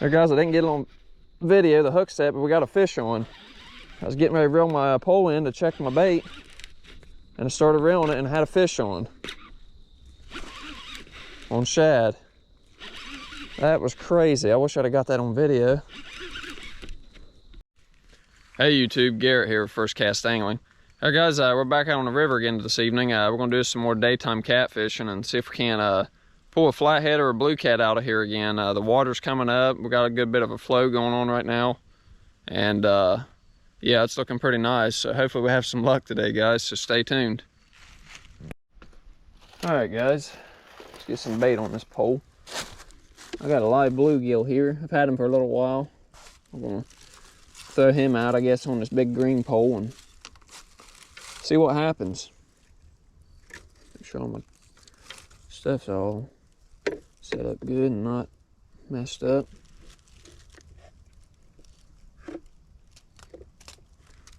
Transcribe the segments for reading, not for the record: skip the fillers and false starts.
There, guys, I didn't get it on video, the hook set, but we got a fish on. I was getting ready to reel my pole in to check my bait, and I started reeling it and had a fish on shad. That was crazy. I wish I'd have got that on video. Hey YouTube, Garrett here with First Cast Angling. Hey guys, we're back out on the river again this evening. We're going to do some more daytime catfishing and see if we can pull a flathead or a blue cat out of here again. The water's coming up. We got a good bit of a flow going on right now. And yeah, it's looking pretty nice. So hopefully we have some luck today, guys, so stay tuned. All right, guys, let's get some bait on this pole. I got a live bluegill here. I've had him for a little while. I'm gonna throw him out, I guess, on this big green pole and see what happens. Make sure all my stuff's all set up good and not messed up.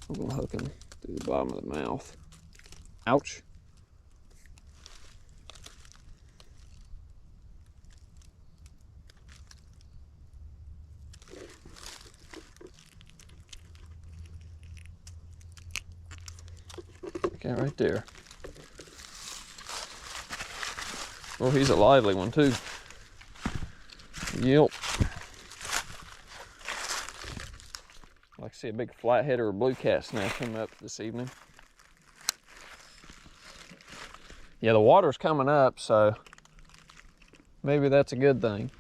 I'm gonna hook him through the bottom of the mouth. Ouch. Okay, right there. Oh, he's a lively one too. Yep. I'd like to see a big flathead or a blue cat snap come up this evening. Yeah, the water's coming up, so maybe that's a good thing.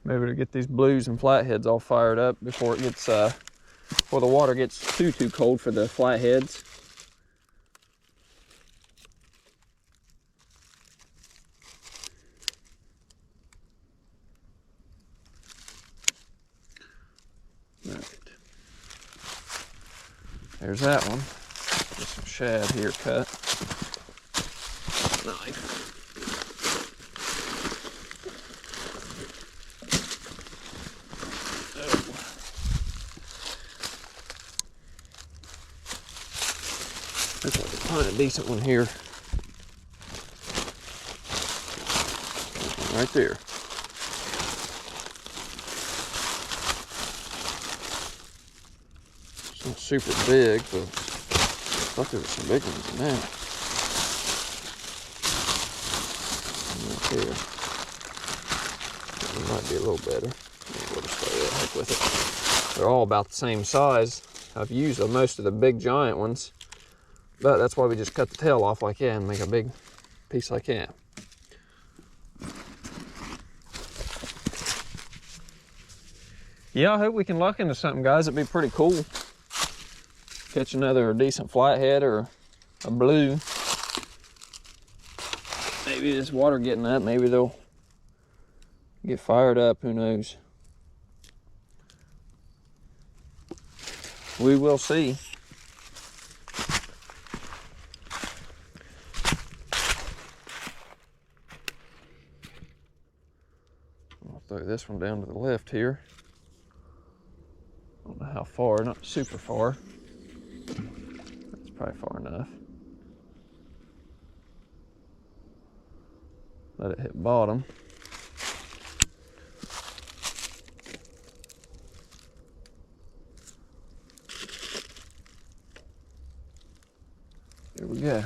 Maybe to get these blues and flatheads all fired up before it gets before the water gets too cold for the flatheads. All right. There's that one. Get some shad here cut. Knife. Looks like I find a decent one here. Right there. It's not super big, but I thought there were some big ones in that. Right there. It might be a little better. We'll just throw that hook with it. They're all about the same size. I've used most of the big giant ones. But that's why we just cut the tail off like that and make a big piece like that. Yeah, I hope we can luck into something, guys. It'd be pretty cool. Catch another decent flathead or a blue. Maybe this water getting up, maybe they'll get fired up, who knows. We will see. Throw this one down to the left here. I don't know how far, not super far. That's probably far enough. Let it hit bottom. Here we go.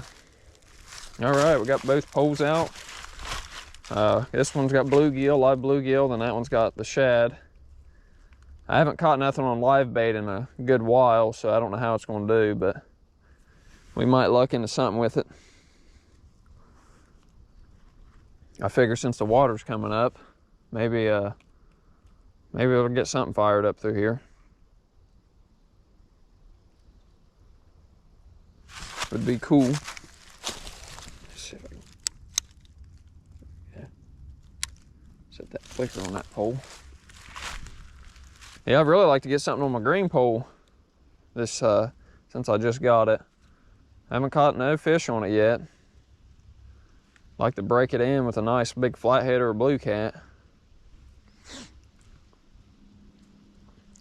All right, we got both poles out. This one's got bluegill, live bluegill, then that one's got the shad. I haven't caught nothing on live bait in a good while, so I don't know how it's going to do, but we might luck into something with it. I figure since the water's coming up, maybe we'll get something fired up through here. Would be cool. Set that flicker on that pole. Yeah, I'd really like to get something on my green pole this since I just got it. I haven't caught no fish on it yet. Like to break it in with a nice big flathead or a blue cat.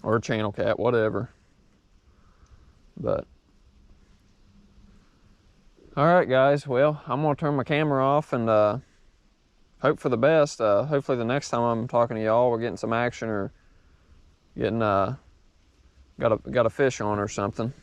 Or a channel cat, whatever. But All right, guys. Well, I'm gonna turn my camera off and hope for the best. Hopefully the next time I'm talking to y'all, we're getting some action or getting got a fish on or something.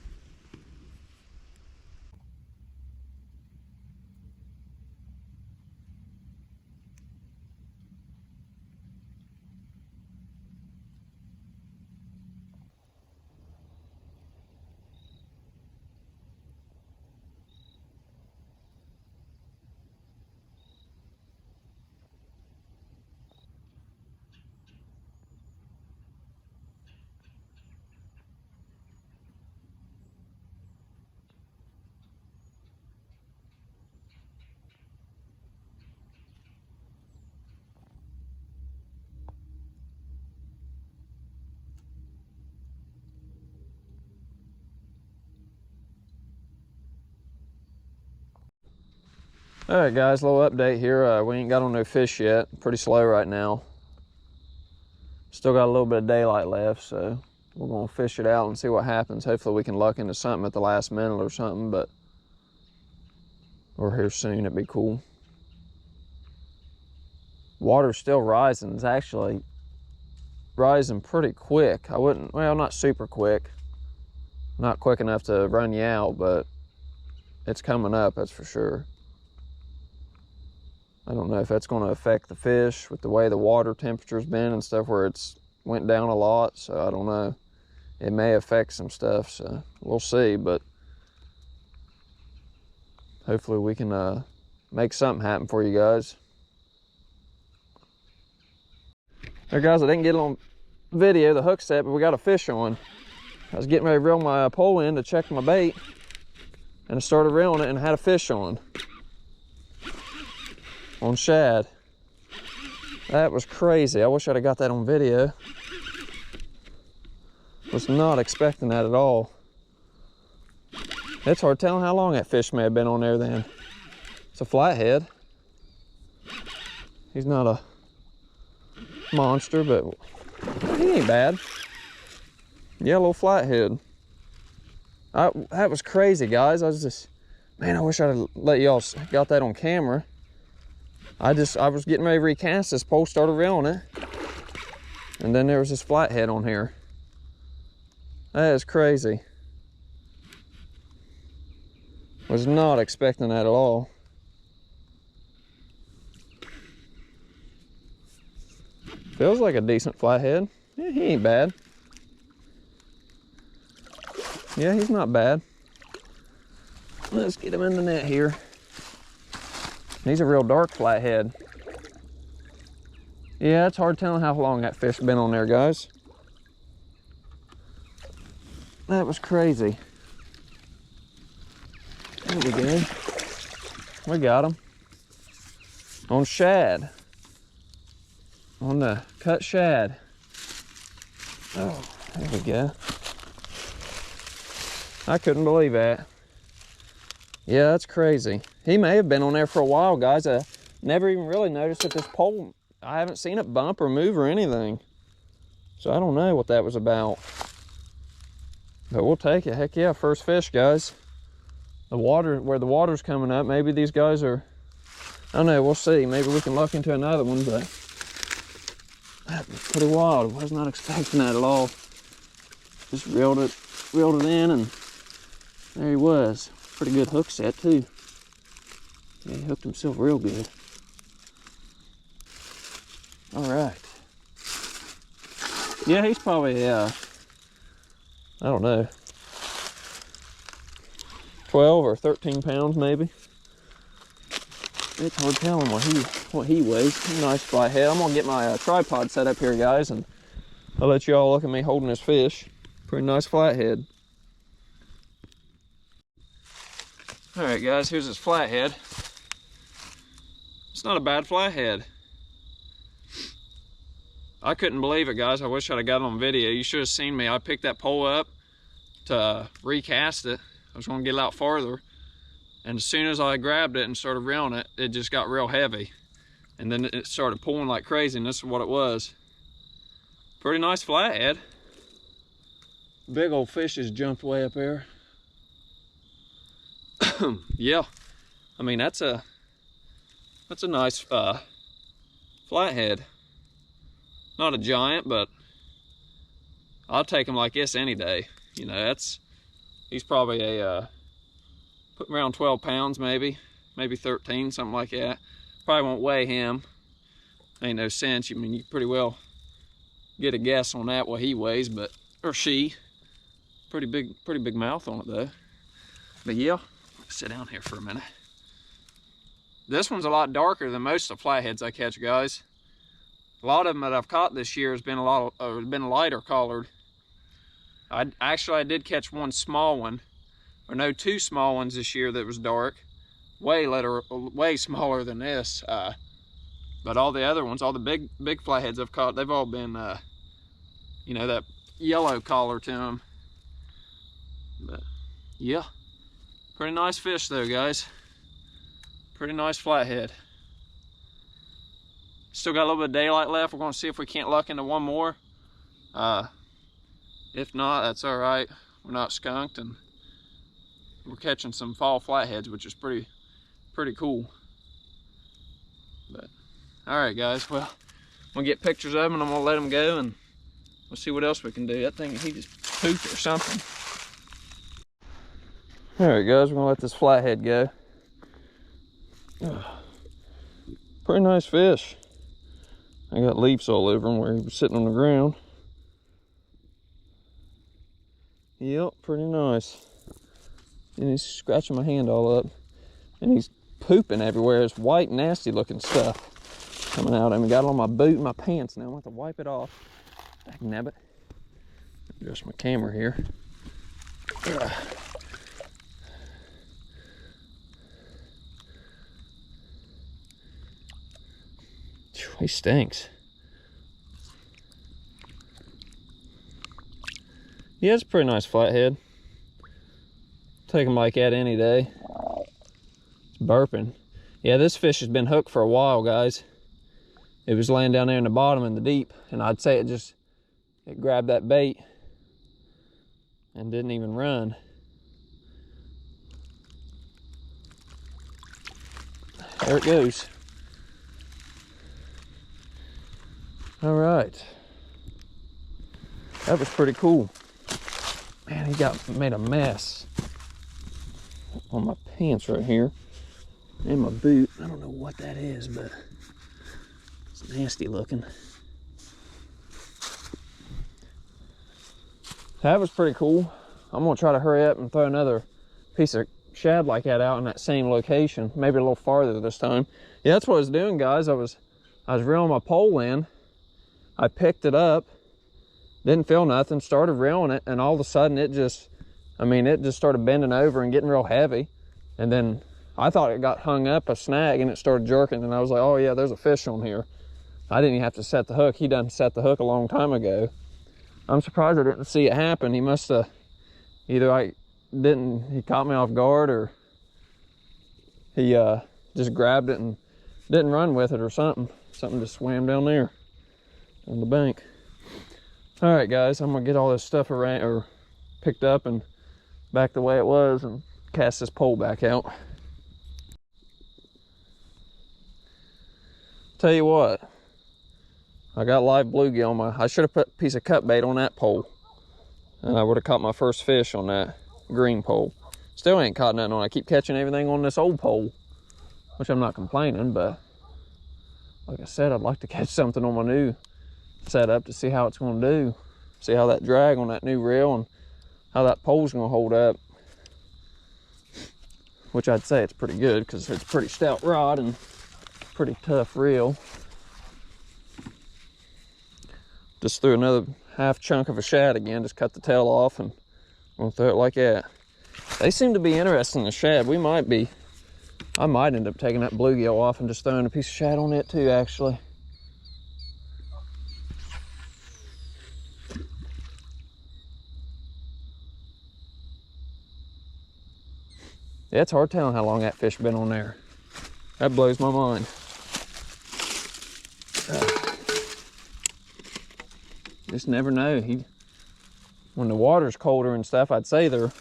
All right, guys, little update here. We ain't got on no fish yet. Pretty slow right now. Still got a little bit of daylight left, so we're gonna fish it out and see what happens. Hopefully we can luck into something at the last minute or something, but we're here soon. It'd be cool. Water's still rising. It's actually rising pretty quick. Well, not super quick. Not quick enough to run you out, but it's coming up, that's for sure. I don't know if that's going to affect the fish with the way the water temperature's been and stuff, where it's went down a lot, so I don't know. It may affect some stuff, so we'll see, but hopefully we can make something happen for you guys. There, guys, I didn't get it on video, the hook set, but we got a fish on. I was getting ready to reel my pole in to check my bait, and I started reeling it and had a fish on shad. That was crazy. I wish I'd have got that on video. Was not expecting that at all. It's hard telling how long that fish may have been on there then. It's a flathead. He's not a monster, but he ain't bad. Yeah, little flathead. That was crazy, guys. Man, I wish I'd have let y'all got that on camera. I was getting ready to recast this pole, started reeling it, and then there was this flathead on here. That is crazy. Was not expecting that at all. Feels like a decent flathead. Yeah, he ain't bad. Yeah, he's not bad. Let's get him in the net here. He's a real dark flathead. Yeah, it's hard telling how long that fish been on there, guys. That was crazy. There we go. We got him. On shad. On the cut shad. Oh, there we go. I couldn't believe that. Yeah, that's crazy. He may have been on there for a while, guys. I never even really noticed that this pole, I haven't seen it bump or move or anything. So I don't know what that was about. But we'll take it. Heck yeah, first fish, guys. The water, where the water's coming up, maybe these guys are, I don't know, we'll see. Maybe we can luck into another one, but that was pretty wild. I was not expecting that at all. Just reeled it in, and there he was. Pretty good hook set too. Yeah, he hooked himself real good. All right. Yeah, he's probably, I don't know, 12 or 13 pounds maybe. It's hard telling what he weighs. Nice flathead. I'm gonna get my tripod set up here, guys, and I'll let you all look at me holding this fish. Pretty nice flathead. All right, guys, here's his flathead. It's not a bad flathead. I couldn't believe it, guys. I wish I'd have got it on video. You should have seen me. I picked that pole up to recast it. I was gonna get it out farther. And as soon as I grabbed it and started reeling it, it just got real heavy. And then it started pulling like crazy, and this is what it was. Pretty nice flathead. Big old fish has jumped way up there. Yeah, I mean, that's a nice flathead. Not a giant, but I'll take him like this any day. You know, he's probably a put around 12 pounds, maybe 13, something like that. Probably won't weigh him. Ain't no sense. I mean, you pretty well get a guess on that, what he weighs, but, or she. Pretty big mouth on it though. But yeah, sit down here for a minute. This one's a lot darker than most of the flatheads I catch, guys. A lot of them that I've caught this year has been been lighter colored. I did catch one small one, or no, two small ones this year that was dark, way smaller than this. But all the other ones, all the big flatheads I've caught, they've all been, you know, that yellow color to them. But yeah, pretty nice fish though, guys. Pretty nice flathead. Still got a little bit of daylight left. We're going to see if we can't luck into one more. If not, that's all right. We're not skunked, and we're catching some fall flatheads, which is pretty cool. But all right, guys. Well, I'm gonna get pictures of them, and I'm gonna let them go, and we'll see what else we can do. That thing, he just pooped or something. All right, guys. We're gonna let this flathead go. Pretty nice fish. I got leaves all over him where he was sitting on the ground. Yep, pretty nice. And he's scratching my hand all up. And he's pooping everywhere. It's white, nasty looking stuff coming out. I mean, got it on my boot and my pants now. I'm going to have to wipe it off. Dagnabbit. Adjust my camera here. Ugh. He stinks. Yeah, it's a pretty nice flathead. Take him like that any day. It's burping. Yeah, this fish has been hooked for a while, guys. It was laying down there in the bottom in the deep, and I'd say it grabbed that bait and didn't even run. There it goes. All right, that was pretty cool. Man, he made a mess on my pants right here and my boot. I don't know what that is, but it's nasty looking. That was pretty cool. I'm gonna try to hurry up and throw another piece of shad like that out in that same location, maybe a little farther this time. Yeah, that's what I was doing, guys. I was reeling my pole in. I picked it up, didn't feel nothing, started reeling it, and all of a sudden it just started bending over and getting real heavy. And then I thought it got hung up a snag, and it started jerking, and I was like, oh yeah, there's a fish on here. I didn't even have to set the hook. He done set the hook a long time ago. I'm surprised I didn't see it happen. He must have, either he caught me off guard, or he just grabbed it and didn't run with it or something. Something just swam down there on the bank. All right, guys, I'm gonna get all this stuff around or picked up and back the way it was and cast this pole back out. Tell you what, I got live bluegill on my, I should have put a piece of cut bait on that pole, and I would have caught my first fish on that green pole. Still ain't caught nothing on. I keep catching everything on this old pole, which I'm not complaining, but like I said, I'd like to catch something on my new setup to see how it's going to do, see how that drag on that new reel and how that pole's going to hold up, which I'd say it's pretty good because it's a pretty stout rod and pretty tough reel. Just threw another half chunk of a shad again, just cut the tail off, and we'll throw it like that. They seem to be interested in the shad. I might end up taking that bluegill off and just throwing a piece of shad on it too, actually. Yeah, it's hard telling how long that fish been on there. That blows my mind. Just never know. When the water's colder and stuff, I'd say they're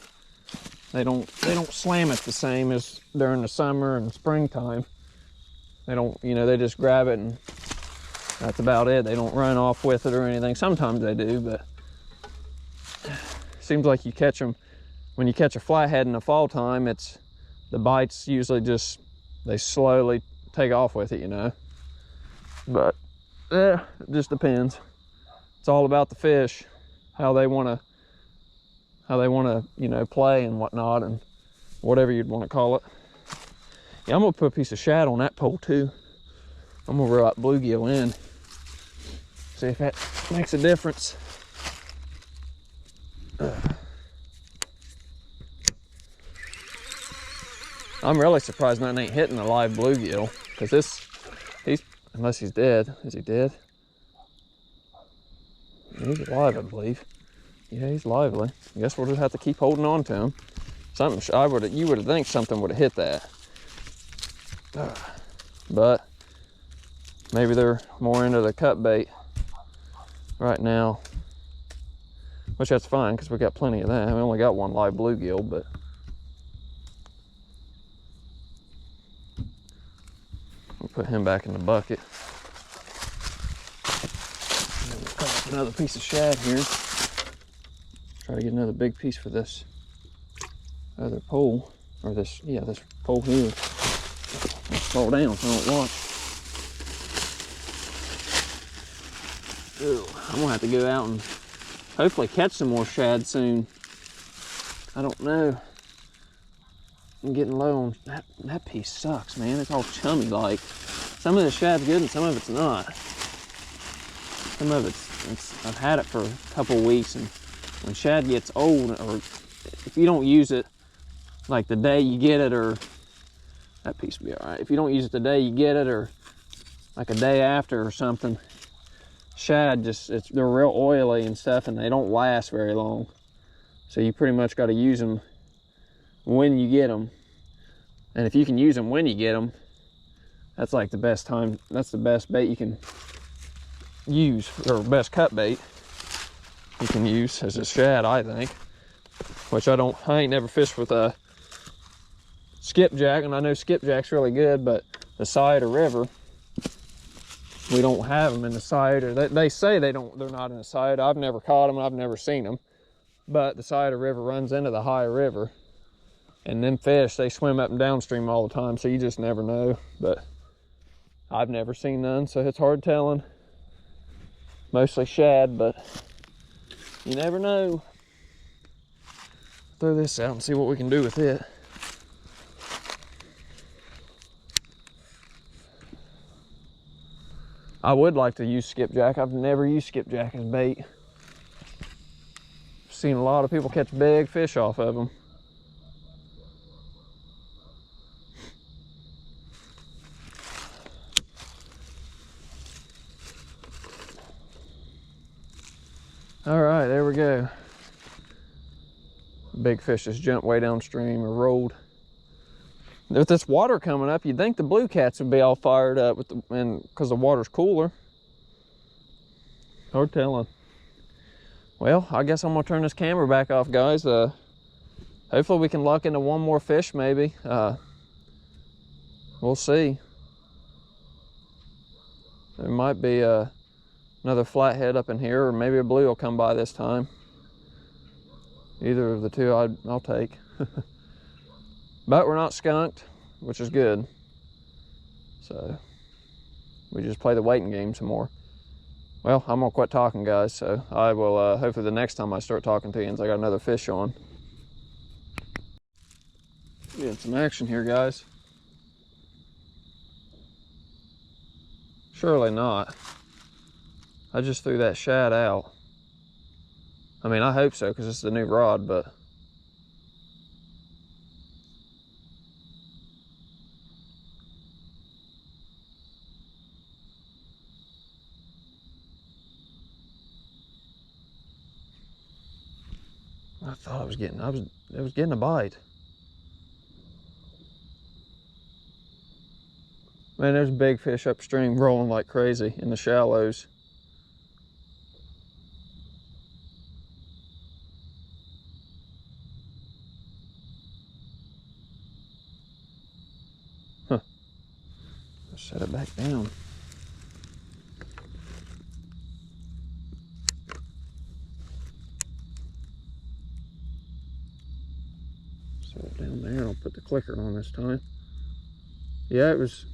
They don't slam it the same as during the summer and springtime. They don't, you know, they just grab it and that's about it. They don't run off with it or anything. Sometimes they do, but it seems like you catch them, when you catch a flathead in the fall time, it's, the bites usually just, they slowly take off with it, you know. But yeah, it just depends. It's all about the fish, how they want to, you know, play and whatnot, and whatever you'd want to call it. Yeah, I'm gonna put a piece of shad on that pole too. I'm gonna reel that bluegill in, see if that makes a difference. I'm really surprised nothing ain't hitting a live bluegill, because he's, unless he's dead. Is he dead? He's alive, I believe. Yeah, he's lively. I guess we'll just have to keep holding on to him. Something, you would have think something would have hit that. But maybe they're more into the cut bait right now, which that's fine because we got plenty of that. We only got one live bluegill, but we'll put him back in the bucket. And then we'll cut up another piece of shad here. Try to get another big piece for this other pole, or this, yeah, this pole here. Fall down so I don't watch. Ooh, I'm gonna have to go out and hopefully catch some more shad soon. I don't know. I'm getting low on that piece. Sucks, man. It's all chummy like. Some of the shad's good and some of it's not. Some of it's I've had it for a couple weeks, and when shad gets old, or if you don't use it like the day you get it, or that piece will be all right. If you don't use it the day you get it, or like a day after or something, shad just, they're real oily and stuff, and they don't last very long. So you pretty much got to use them when you get them. And if you can use them when you get them, that's like the best time. That's the best bait you can use, or best cut bait you can use as a shad, I think. Which I ain't never fished with a skipjack, and I know skipjack's really good, but the side or river, we don't have them in the side, or they say they're not in the side. I've never caught them, I've never seen them, but the side of river runs into the high river, and them fish, they swim up and downstream all the time, so you just never know. But I've never seen none, so it's hard telling. Mostly shad, but you never know. Throw this out and see what we can do with it. I would like to use skipjack. I've never used skipjack as bait. I've seen a lot of people catch big fish off of them. All right, there we go. Big fish just jumped way downstream or rolled. With this water coming up, you'd think the blue cats would be all fired up with because the water's cooler. Hard telling. Well, I guess I'm gonna turn this camera back off, guys. Hopefully we can luck into one more fish, maybe. We'll see. There might be another flathead up in here, or maybe a blue will come by this time. Either of the two I'll take. But we're not skunked, which is good. So we just play the waiting game some more. Well, I'm gonna quit talking, guys, so I will, hopefully the next time I start talking to you, I got another fish on. Getting some action here, guys. Surely not. I just threw that shad out. I mean, I hope so, because it's the new rod, but I thought it was getting a bite. Man, there's big fish upstream rolling like crazy in the shallows. Set it back down. Set it down there. I'll put the clicker on this time. Yeah, it was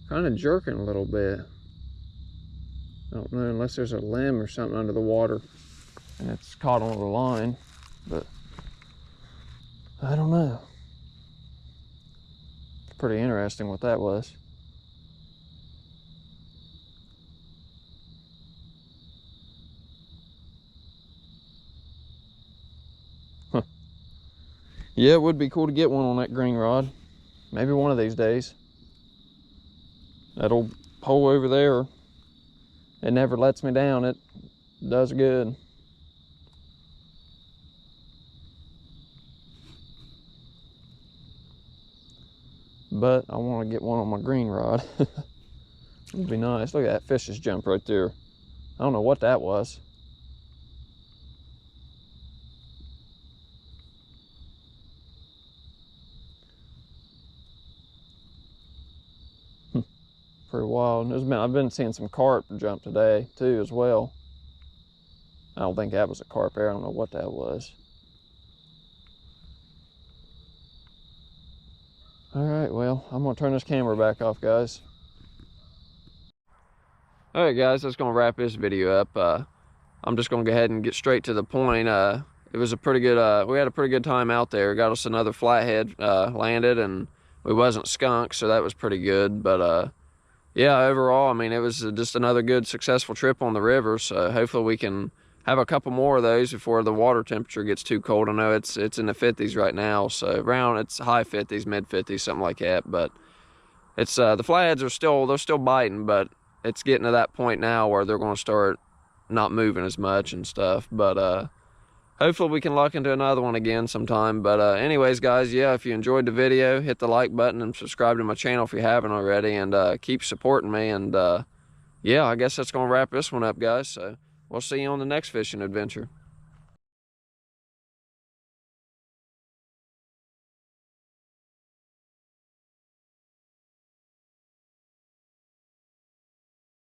kind of jerking a little bit. I don't know, unless there's a limb or something under the water and it's caught on the line, but I don't know. It's pretty interesting what that was. Huh. Yeah, it would be cool to get one on that green rod. Maybe one of these days. That old pole over there, it never lets me down. It does good. But I want to get one on my green rod. It'd be nice. Look at that fish's jump right there. I don't know what that was. Pretty wild. I've been seeing some carp jump today too as well. I don't think that was a carp there. I don't know what that was. All right, well, I'm gonna turn this camera back off, guys. All right, guys, that's gonna wrap this video up. I'm just gonna go ahead and get straight to the point. It was a pretty good, we had a pretty good time out there. Got us another flathead landed, and we wasn't skunked, so that was pretty good. But yeah, overall, I mean, it was just another good, successful trip on the river. So hopefully we can have a couple more of those before the water temperature gets too cold. I know it's in the 50s right now, so it's high 50s, mid 50s, something like that. But it's the flatheads they're still biting, but it's getting to that point now where they're going to start not moving as much and stuff. But hopefully we can luck into another one again sometime. But anyways, guys, yeah, if you enjoyed the video, hit the like button and subscribe to my channel if you haven't already, and keep supporting me. And yeah, I guess that's gonna wrap this one up, guys. So we'll see you on the next fishing adventure.